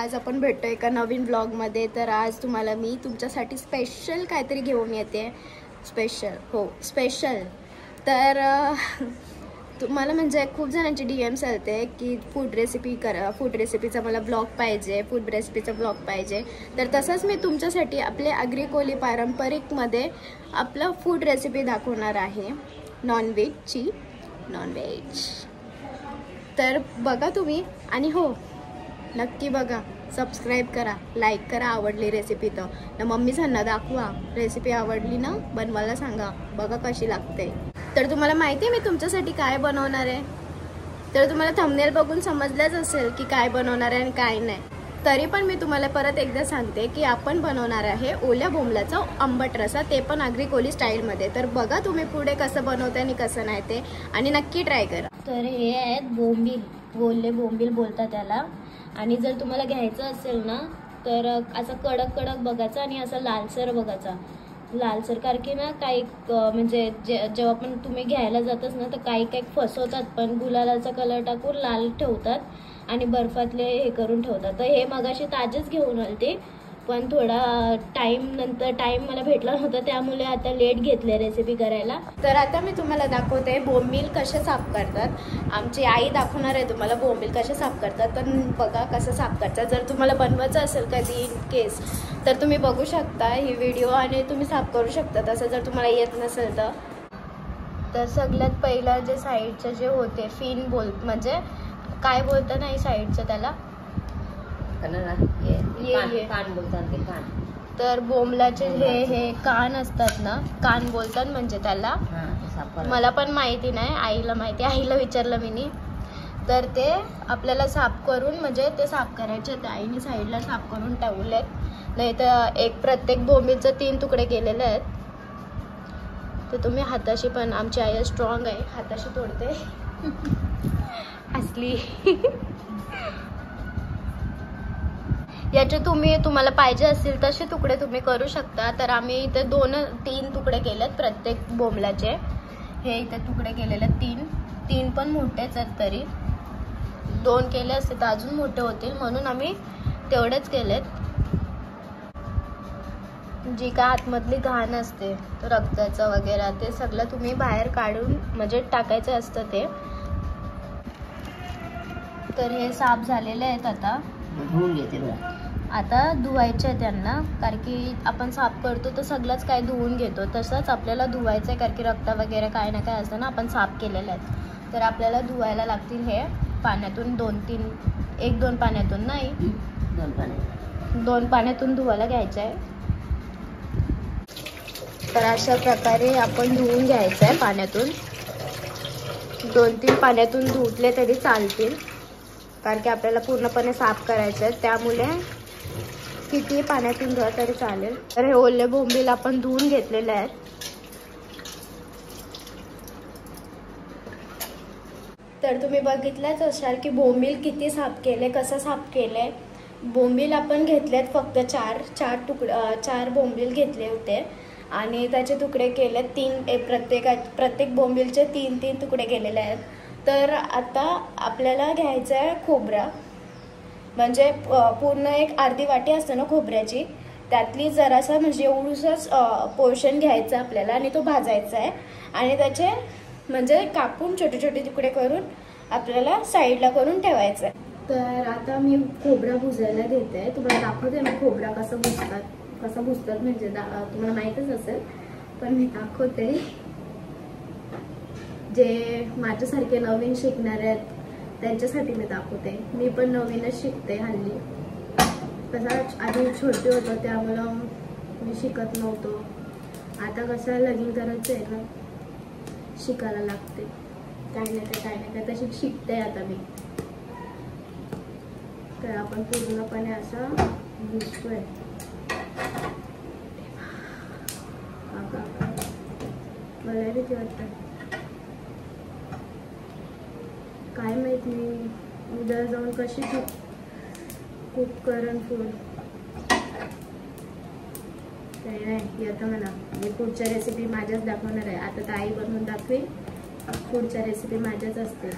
आज आपण भेटतो एका नवीन व्लॉगमध्ये. तर आज तुम्हाला मी तुमच्यासाठी स्पेशल काहीतरी घेऊन येते. स्पेशल. तर तुम्हाला म्हणजे खूप जणांचे DMs आलते की फूड रेसिपीचा मला ब्लॉग पाहिजे, फूड रेसिपीचा ब्लॉग पाहिजे. तर तसंच मी तुमच्यासाठी आपले आगरी कोली पारंपरिकमध्ये आपलं फूड रेसिपी दाखवणार आहे, नॉनव्हेज. तर बघा तुम्ही, आणि हो नक्की बघा, सबस्क्राईब करा, लाईक करा. आवडली रेसिपी तर मम्मी सांना दाखवा, रेसिपी आवडली ना बनवायला सांगा, बघा कशी लागते. तर तुम्हाला माहिती आहे मी तुमच्यासाठी काय बनवणार आहे. तर तुम्हाला थंबनेल बघून समजलंच असेल की काय बनवणार आहे आणि काय नाही. तरी पण मी तुम्हाला परत एकदा सांगते की आपण बनवणार आहे ओल्या बोंबलाचा आंबट रसा, ते पण आगरी कोली स्टाईलमध्ये. तर बघा तुम्ही पुढे कसं बनवते आणि कसं नाही ते, आणि नक्की ट्राय करा. तर हे आहेत बोंबील, ओले बोंबील बोलतात त्याला. आणि जर तुम्हाला घ्यायचं असेल ना तर असं कडक बघायचं आणि असं लालसर बघायचा. लालसर कारण की ना काही म्हणजे जेव्हा पण तुम्ही घ्यायला जातच ना तर काही फसवतात, पण गुलालाचा कलर टाकून लाल ठेवतात आणि बर्फातले हे करून ठेवतात. तर हे मगाशी ताजेच घेऊन आलते, पण थोडा टाइम मला भेटला नव्हता, त्यामुळे आता लेट घेतले रेसिपी करायला. तर आता मी तुम्हाला दाखवते बोंबील कसे साफ करतात. आमची आई दाखवणार आहे तुम्हाला बोंबील कसे साफ करतात. तर बघा कसं साफ करतात. जर तुम्हाला बनवायचं असेल कधी इन केस तर तुम्ही बघू शकता ही व्हिडिओ आणि तुम्ही साफ करू शकता. तसं जर तुम्हाला येत नसेल तर सगळ्यात पहिलं जे साईडचे जे होते फिन म्हणजे काय बोलतं नाही साईडचं त्याला कान बोलतात ते कान. तर बोंबलाचे हे कान असतात ना, कान बोलतात म्हणजे त्याला. मला पण माहिती नाही, आईला माहिती, आईला विचारलं मी. तर ते आपल्याला साफ करून म्हणजे ते साफ करायचे, ते आईने साईडला साफ करून ठेवलेत. नाही तर प्रत्येक बोंबीलचे 3 तुकडे केलेले आहेत. तर तुम्ही हाताशी पण, आमची आई स्ट्रॉंग आहे, हाताशी तोडते असली. याचे तुम्हाला पाहिजे असतील तसे तुकडे तुम्ही करू शकता. तर आम्ही इथे 2-3 तुकडे केलेत प्रत्येक बोंबलाचे. हे इथे तुकडे केलेले 3 पण मोठेच आहेत. तरी 2 केले असते तर अजून मोठे होतील, म्हणून आम्ही तेवढेच केलेत. जी का आतमधली घाण असते रक्ताचं वगैरे ते सगळं तुम्ही बाहेर काढून म्हणजे टाकायचं असतं ते. तर हे साफ झालेले आहेत. आता धुवून घेते बघा. आता धुवायचे आहे त्यांना, कारण की आपण साफ करतो तर सगळंच काय धुवून घेतो, तसंच आपल्याला धुवायचं आहे. कारण की रक्त वगैरे काय ना काय असतं ना, आपण साफ केलेलं आहे. तर आपल्याला धुवायला लागतील हे पाण्यातून 1-2 पाण्यातून नाही, 2 पाण्यातून धुवायला घ्यायचं आहे. तर अशा प्रकारे आपण धुवून घ्यायचं आहे पाण्यातून. 2-3 पाण्यातून धुतले तरी चालतील, कारण की आपल्याला पूर्णपणे साफ करायचं आहे. त्यामुळे किती पाण्यातून धुवा तरी चालेल. तर हे ओले बोंबील आपण धुवून घेतलेले आहेत. तर तुम्ही बघितलंच असाल की बोंबील किती साफ केले, कसं साफ केले. बोंबील आपण घेतलेत फक्त 4 बोंबील घेतले होते आणि त्याचे तुकडे केले 3. प्रत्येक बोंबीलचे 3 तुकडे केलेले आहेत. तर आता आपल्याला घ्यायचं आहे खोबरं, म्हणजे पूर्ण एक अर्धी वाटी असते ना खोबऱ्याची, त्यातली जरासा म्हणजे एवढूसच पोर्शन घ्यायचं आपल्याला आणि तो भाजायचा आहे. आणि त्याचे म्हणजे कापून छोटे तुकडे करून आपल्याला साईडला करून ठेवायचं आहे. तर आता मी खोबरा भुजायला देते. तुम्हाला दाखवते मी खोबरा कसं भुजतात म्हणजे तुम्हाला माहीतच असेल, पण मी दाखवते. जे माझ्यासारखे नवीन शिकणारे आहेत त्यांच्यासाठी मी दाखवते. मी पण नवीनच शिकते हल्ली. कसं आधी छोटे होतो त्यामुळं मी शिकत नव्हतो. आता कसं लगीन करायचं आहे ना, शिकायला लागते. काही नाही काय तशी शिकते आता मी. तर आपण पूर्णपणे असं भुजतोय. मला भीती वाटतं, काय माहित मी उद्या जाऊन कशी कुक करण फूड. काही नाही येतं मला. मी पुढच्या रेसिपी माझ्याच दाखवणार आहे. आता तर आई बनवून दाखवेल, पुढच्या रेसिपी माझ्याच असते.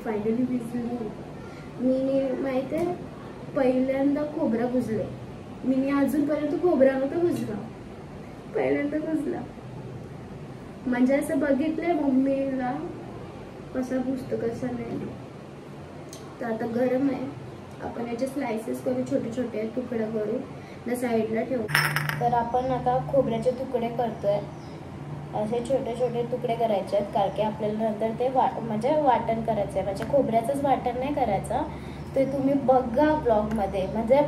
फायनली भिजली. मी माहिती आहे पहिल्यांदा खोबरा भुजले. मी अजूनपर्यंत खोबरा नव्हता भुजला, पहिल्यांदा भुजला. म्हणजे असं बघितलंय मम्मीला कसा भुजतो कसा नाही. तर आता गरम आहे, आपण याचे स्लायसेस करू, छोटे छोटे तुकडे करू ना साईडला ठेवू. तर आपण आता खोबऱ्याचे तुकडे करतोय. असे छोटे छोटे तुकडे करायचे आहेत, कारण की आपल्याला नंतर ते म्हणजे वाटण करायचं आहे. म्हणजे खोबऱ्याचंच वाटण नाही करायचं, ते तुम्ही बघा ब्लॉगमध्ये. म्हणजे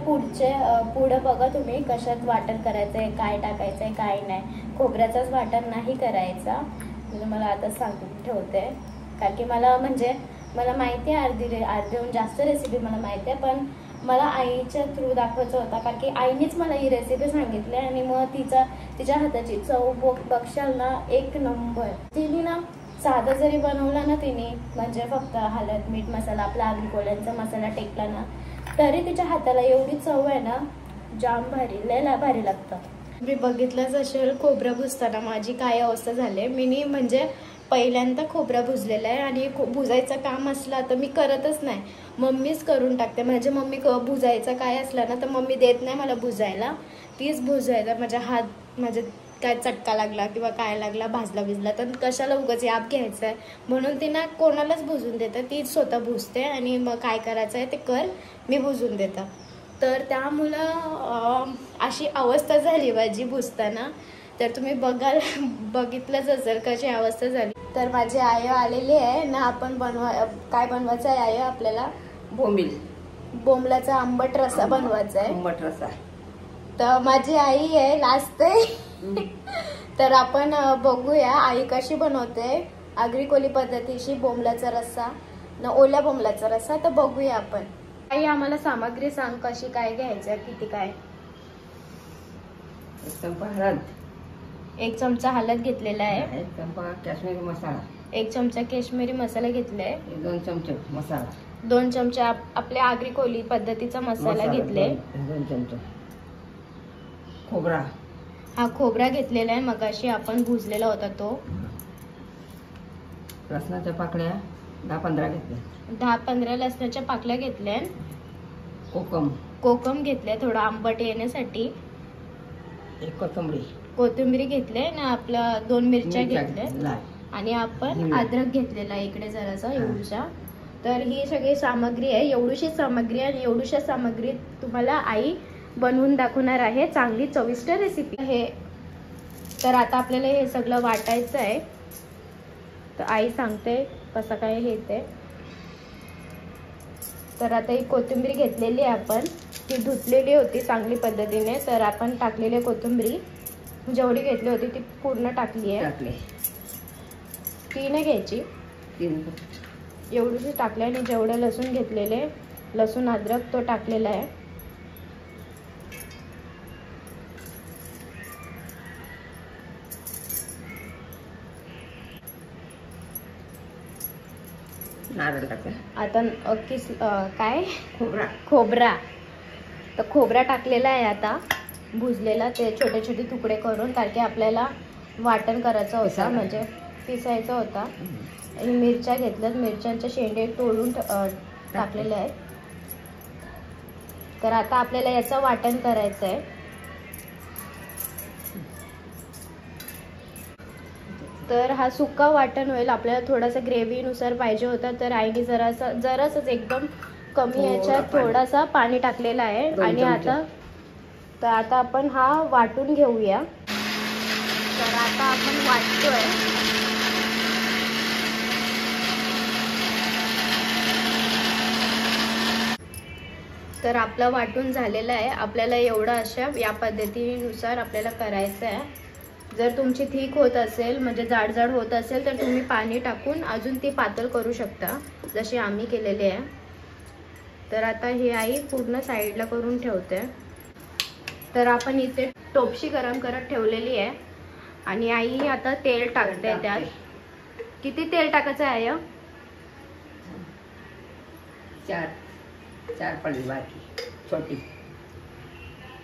पुढं बघा तुम्ही कशात वाटण करायचं आहे, काय टाकायचं आहे काय नाही. खोबऱ्याचंच वाटण नाही करायचा. म्हणजे मला आता सांगून ठेवते, कारण की मला माहिती आहे अर्धीहून जास्त रेसिपी मला माहिती आहे, पण मला आईच्या थ्रू दाखवायचं होता, कारण की आईनेच मला ही रेसिपी सांगितली. आणि मग तिच्या हाताची चव बघशाल ना एक नंबर. तिने ना साधा जरी बनवला ना तिने, म्हणजे फक्त हळद मीठ मसाला आपला आगरी कोळ्यांचा मसाला टेकला ना, तरी तिच्या हाताला एवढी चव आहे ना, जाम भारी, लय भारी लागतं. मी बघितलंच असेल खोबरं भुजताना माझी काय अवस्था झाली. मी म्हणजे पहिल्यांदा खोबरा भुजलेला आहे आणि भुजायचं काम असलं तर मी करतच नाही, मम्मीच करून टाकते. म्हणजे मम्मी भुजायचं काय असलं ना तर मम्मी देत नाही मला भुजायला, तीच भुजायचं. माझा हात म्हणजे काय चटका लागला किंवा काय लागला, भाजला तर कशाला उगाच याप घ्यायचं आहे, म्हणून ती ना कोणालाच भुजून देतं, तीच स्वतः भुजते. आणि मग काय करायचं आहे ते कर, मी भुजून देतं. तर त्यामुळं अशी अवस्था झाली माझी भुजताना. तर तुम्ही बघितलंच असेल कशी अवस्था झाली. तर माझी आई आलेली आहे ना, आपण काय बनवायचं आहे आई आपल्याला? बोंबलाचा आंबट रस्सा बनवायचा आहे. आंबट रस्सा. तर माझी आई आहे लाजते. तर आपण बघूया आई कशी बनवते आगरी कोली पद्धतीशी बोंबलाचा रस्सा ना, ओल्या बोंबलाचा रस्सा. तर बघूया आपण. आई आम्हाला सामग्री सांग कशी काय घ्यायचं, किती काय? 1 चमचा हळद घेतलेला आहे, 1 चमचा काश्मीरी मसाला, 1 चमचा काश्मीरी मसाला घेतलाय, 2 चमचे मसाला, 2 चमचे आपल्या आगरी कोली पद्धतीचा मसाला घेतले, 2 चमचे खोबरा. हा खोबरा घेतलेला आहे, मगाशी आपण भुजलेला होता तो. लसणाच्या पाकळ्या 10-15 घेतल्या, 10-15 लसणाच्या पाकळ्या घेतल्या. कोकम घेतले थोडा आंबट येण्यासाठी. 1 कोथिंबीर घेतले ना, आपल्या 2 मिरच्या घेतल्या. आणि आपण अद्रक घेतलेला इकडे जरासा एवढूसा. तर ही सगळी सामग्री आहे, एवढीशी सामग्री आणि एवढ्याशा सामग्री तुम्हाला आई बनवून दाखवणार आहे. चांगली चविष्ट रेसिपी आहे. तर आता आपल्याला हे सगळं वाटायचं आहे. तर आई सांगते कसं काय हे ते. तर आता ही कोथिंबीर घेतलेली आहे आपण, ती धुतलेली होती चांगली पद्धतीने. तर आपण टाकलेली कोथिंबीर जेवढी घेतली होती ती पूर्ण टाकली आहे. ती नाही घ्यायची, एवढीशी टाकली. आणि जेवढे लसूण घेतलेले, लसूण अद्रक तो टाकलेला आहे. आता काय खोबरा. तर खोबरा टाकलेला आहे आता भुजलेला, ते छोटे छोटे तुकडे करून, कारण की आपल्याला वाटण करायचं होतं, म्हणजे पिसायचा होता. आणि मिरच्या घेतल्यात, मिरच्यांचे शेंडे तोडून टाकलेले आहेत. तर आता आपल्याला याचं वाटण करायचं आहे. तर हा सुका वाटण होईल. आपल्याला थोडासा ग्रेव्हीनुसार पाहिजे होता, तर आईने जरासच एकदम कमी याच्यात थोडासा पाणी टाकलेला आहे. आणि आता आपण हा वाटून घेऊया. तर आता आपण वाटतोय. तर आपला वाटून झालेला आहे. आपल्याला एवढं अशा या पद्धतीनुसार आपल्याला करायचं आहे. जर तुमची थिक होत असेल, म्हणजे जाड होत असेल, तर तुम्ही पाणी टाकून अजून ती पातळ करू शकता, जशी आम्ही केलेली आहे. तर आता हे आई पूर्ण साईडला करून ठेवते. तर आपण इथे टोपशी गरम करत ठेवलेली आहे. आणि आई आता तेल टाकते. त्यात किती तेल टाकायचं आहे? 4 पळी बाकी छोटी.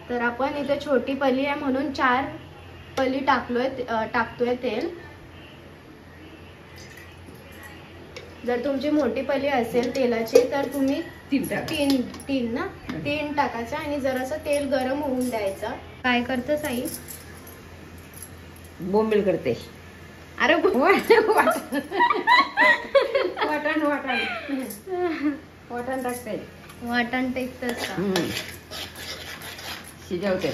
तर आपण इथे छोटी पळी आहे म्हणून 4 पळी टाकतोय तेल. जर तुमची मोठी पल्ली असेल तेलाची तर तुम्ही 3 टाक. तीन ना 3 टाकायचं आणि जरासं तेल गरम होऊन द्यायचं. काय करतं साई? बोंबील करते. अरे वाटण टाकते. वाटण टेकतच का? शिजवते.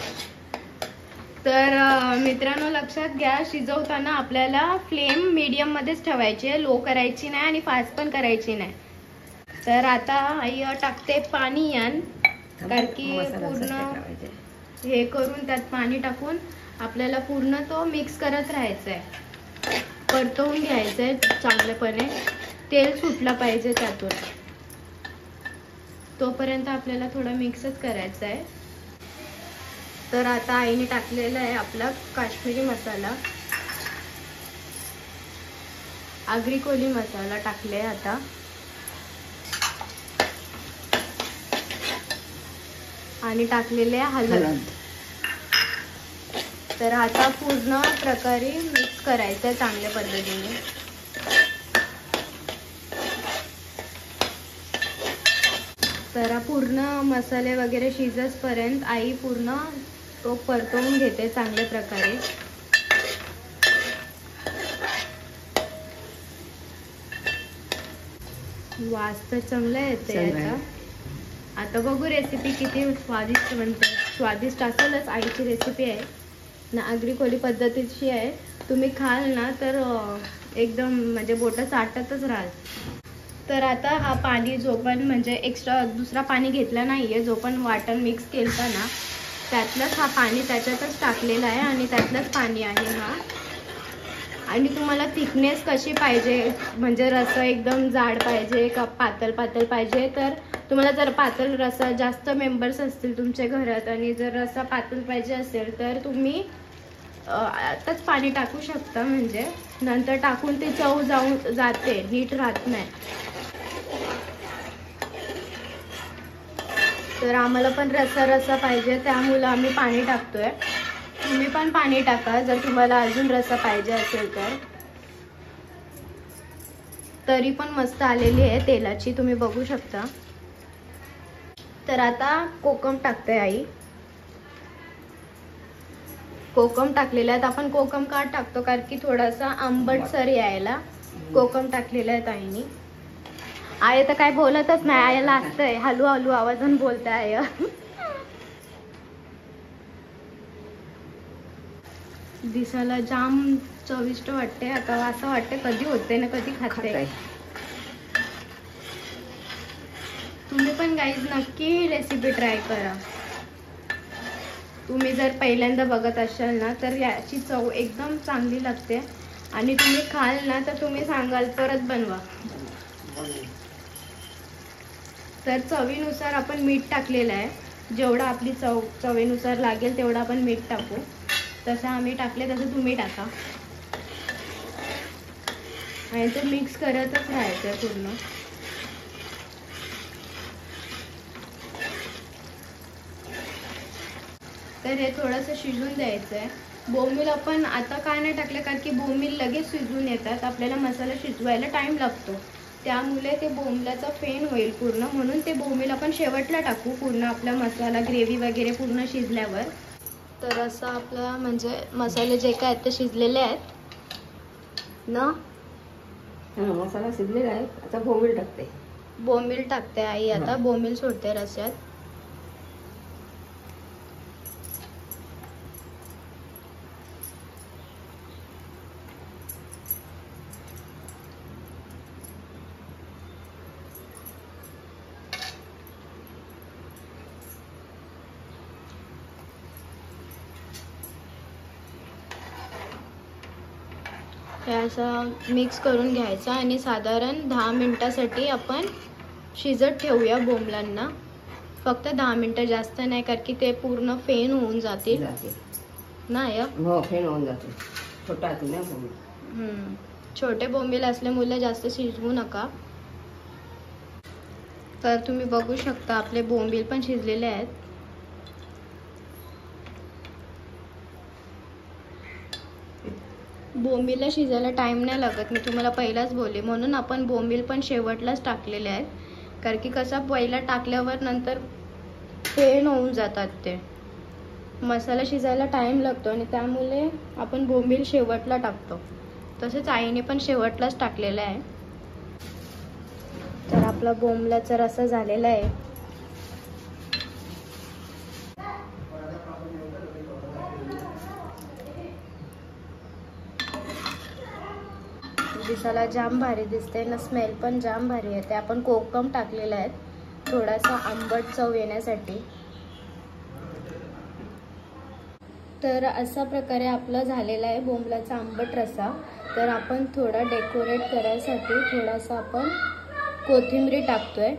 तर मित्रांनो लक्षात घ्या, शिजवताना आपल्याला फ्लेम मीडियम मध्येच ठेवायची आहे, लो करायची नाही आणि फास्ट पण करायची नाही. तर आता आई टाकते पाणी यान, कारण की पूर्ण हे करून त्यात पाणी टाकून आपल्याला पूर्ण तो मिक्स करत राहायचा आहे, परतवून घ्यायचं आहे चांगल्यापणे. तेल सुटलं पाहिजे त्यातून, तोपर्यंत आपल्याला थोडं मिक्सच करायचं आहे. तर आता आईने टाकलेला आहे आपला काश्मीरी मसाला, आगरी कोली मसाला टाकले आता. आणि टाकलेले हळद. तर आता पूर्ण प्रकारे मिक्स करायचं चांगल्या पद्धतीने. तर पूर्ण मसाले वगैरे शिजसपर्यंत आई पूर्ण तो परतवून घेते चांगल्या प्रकारे. वास तर चांगला येते याचा. आता बघू रेसिपी किती स्वादिष्ट बनते. स्वादिष्ट असेलच, आईची रेसिपी आहे ना, आगरी कोली पद्धतीची आहे. तुम्ही खाल ना तर एकदम म्हणजे बोटं चाटतच राहाल. तर आता हा पाणी जो पण म्हणजे एक्स्ट्रा दुसरा पाणी घेतला नाहीये, जो पण वाटण मिक्स केलं ना त्यातलंच हा पाणी त्याच्यातच टाकलेला आहे आणि त्यातलंच पाणी आहे हा. आणि तुम्हाला थिकनेस कशी पाहिजे, म्हणजे रस्सा एकदम जाड पाहिजे का पातळ पाहिजे, तर तुम्हाला जर पातळ रस्सा जास्त मेंबर्स असतील तुमच्या घरात आणि जर रस्सा पातळ पाहिजे असेल तर तुम्ही आताच पाणी टाकू शकता, म्हणजे नंतर टाकून ते चव जाते, नीट राहत नाही. तर आम्हाला पण रस्सा पाहिजे त्यामुळे आम्ही पाणी टाकतोय. तुम्ही पण पाणी टाका जर तुम्हाला अजून रस्सा पाहिजे असेल तर. तरी पण मस्त आलेली आहे तेलाची, तुम्ही बघू शकता. तर आता कोकम टाकते आई. कोकम टाकलेला आहे. आपण कोकम का टाकतो, कारण की थोडासा आंबटसर यायला कोकम टाकलेला आहे आईनी. आय तर काय बोलतच नाही, आयला असतंय हलू हलू आवाजान बोलताय आय. दिसायला जाम चविष्ट वाटते. आता असं वाटतं कधी होते ना कधी खाते. तुम्ही पण गाईज नक्की रेसिपी ट्राय करा. तुम्ही जर पहिल्यांदा बघत असाल ना तर याची चव एकदम चांगली लागते आणि तुम्ही खाल ना तर तुम्ही सांगाल परत बनवा. तर चवीनुसार आपण मीठ टाकलेलं आहे, जेवढा आपली चवीनुसार लागेल तेवढा आपण मीठ टाकू. तसं आम्ही टाकले तसं तुम्ही टाका आणि ते मिक्स करतच राहायचं पूर्ण. तर हे थोडंसं शिजून द्यायचं आहे. बोंबील आपण आता काय नाही टाकलं, कारण की बोंबील लगेच शिजून येतात, आपल्याला मसाला शिजवायला टाइम लागतो, त्यामुळे ते बोंबलाचा फेन होईल पूर्ण, म्हणून ते बोंबील आपण शेवटला टाकू पूर्ण आपला मसाला ग्रेव्ही वगैरे पूर्ण शिजल्यावर. तर असं आपला म्हणजे मसाले जे काय आहेत ते शिजलेले आहेत ना. मसाला शिजलेला आहे. आता बोंबील टाकते. बोंबील टाकते आई आता. बोंबील सोडते रस्स्यात. हे असं मिक्स करून घ्यायचं आणि साधारण 10 मिनिटासाठी आपण शिजत ठेवूया बोंबलांना. फक्त 10 मिनिटं, जास्त नाही, कारण की ते पूर्ण फेन होऊन जातील नाही. हो, फेन होऊन जाते. छोटा आहे ना बोंबील. छोटे बोंबील असल्यामुळे जास्त शिजवू नका. तर तुम्ही बघू शकता आपले बोंबील पण शिजलेले आहेत. बोंबीलला शिजायला टाइम नाही लागत, मी तुम्हाला पहिलाच बोलले. म्हणून आपण बोंबील पण शेवटलाच टाकलेले आहेत, कारण की कसा पहिला टाकल्यावर नंतर फेण होऊन जातात ते. मसाला शिजायला टाइम लागतो आणि त्यामुळे आपण बोंबील शेवटला टाकतो. तसेच आईने पण शेवटलाच टाकलेलं आहे. तर आपला बोंबलाचा रस्सा झालेला आहे. दिसायला जाम भारी दिसते ना, स्मेल पण जाम भारी येते. आपण कोकम टाकलेला आहे थोडासा आंबट चव येण्यासाठी. तर अशा प्रकारे आपला झालेला आहे बोंबलाचा आंबट रस्सा. तर आपण थोडा डेकोरेट करायसाठी थोडासा आपण कोथिंबीर टाकतोय.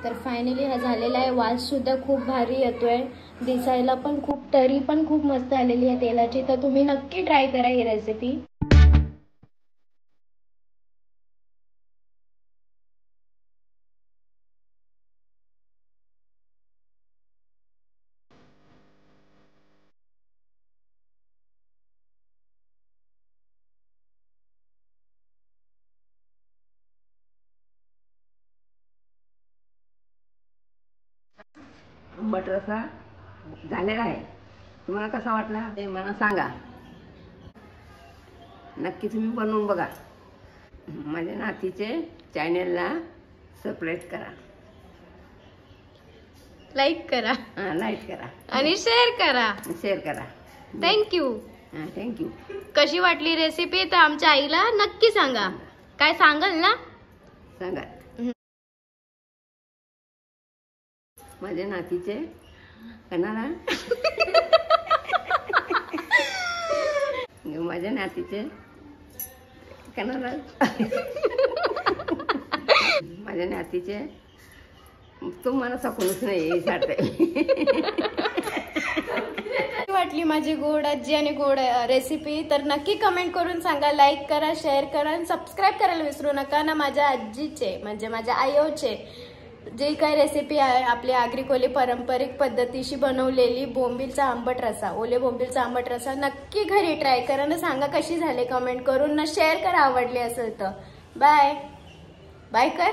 तर फायनली हा झालेला आहे. वास सुद्धा खूप भारी येतोय, दिसायला पण खूप, तरी पण खूप मस्त आलेली आहे तेलाची. तर तुम्ही नक्की ट्राय करा ही रेसिपी. आंबट रस्सा झालेला आहे. तुम्हाला कसा वाटला ते मला सांगा. नक्की तुम्ही बनवून बघा. माझ्या नातीचे चॅनलला सबस्क्राईब करा, लाईक करा, लाईक करा आणि शेअर करा. थँक्यू. थँक्यू. कशी वाटली रेसिपी तर आमच्या आईला नक्की सांगा. काय सांगाल ना? सांगा. माझ्या नातीचे कणाला माझ्या नातीचे कणाला माझ्या नातीचे तुम्हाला सकूनच नाही वाटली माझी गोड आजी आणि गोड रेसिपी तर नक्की कमेंट करून सांगा. लाईक करा, शेअर करा आणि सबस्क्राईब करायला विसरू नका ना. माझ्या आजीचे म्हणजे माझ्या आईचे जे काही रेसिपी आहे आपली आगरी कोली पारंपरिक पद्धतीशी बनवलेली बोंबीलचा आंबट रस्सा, ओले बोंबीलचा आंबट रस्सा नक्की घरी ट्राय करा ना. सांगा कशी झाले कमेंट करून ना. शेअर करा आवडली असेल तर. बाय बाय कर.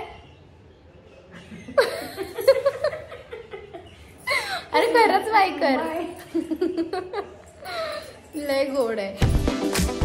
अरे खरंच बाय कर. लय गोड आहे.